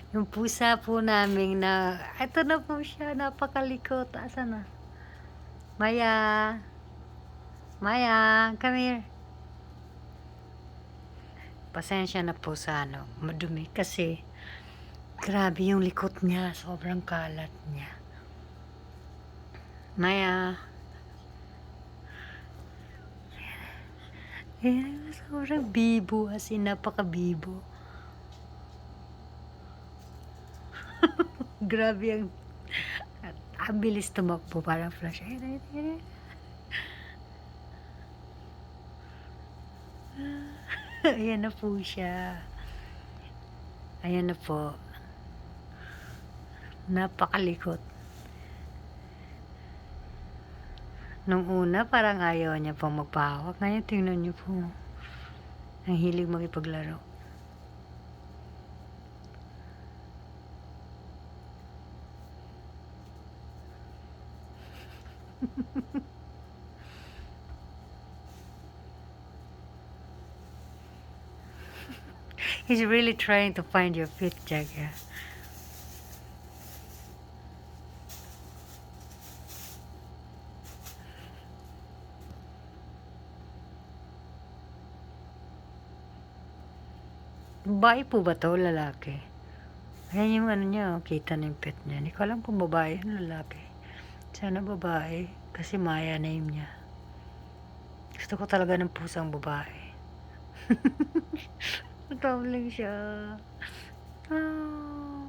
Yung pusa po namin na eto na po siya, napakalikot. Asan na? Maya, Maya, come here. Pasensya na po sa madumi kasi grabe yung likot niya, sobrang kalat niya. Maya. Sobrang bibo, as in napaka-bibo. Grabe ang bilis tumakbo, parang flash. Ayan na po siya. Ayan na po. Napakalikot. Nung una, parang ayaw niya pong magpahawak. Ngayon, tingnan niyo po. Ang hilig makipaglaro. He's really trying to find your feet, Jaga. Babae po ba to, lalaki? Ayan yung niya, kita na yung pet niya. Hindi ko alam kung babae o lalaki. Sana babae, kasi Maya name niya. Gusto ko talaga ng pusang babae. Matawling siya. Ah.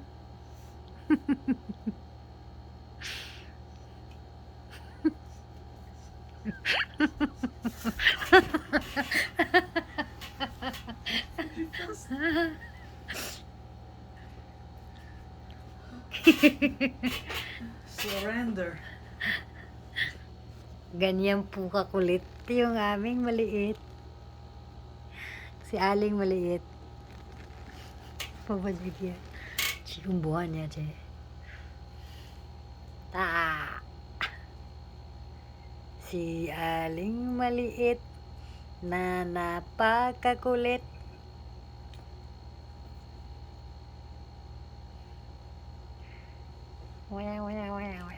Surrender. Ganyan po kakulit yung aming maliit. Si Aling maliit. Pabalik yan. Chikong buwan niya, che. Ta. Si Aling maliit na napakakulit. Wala.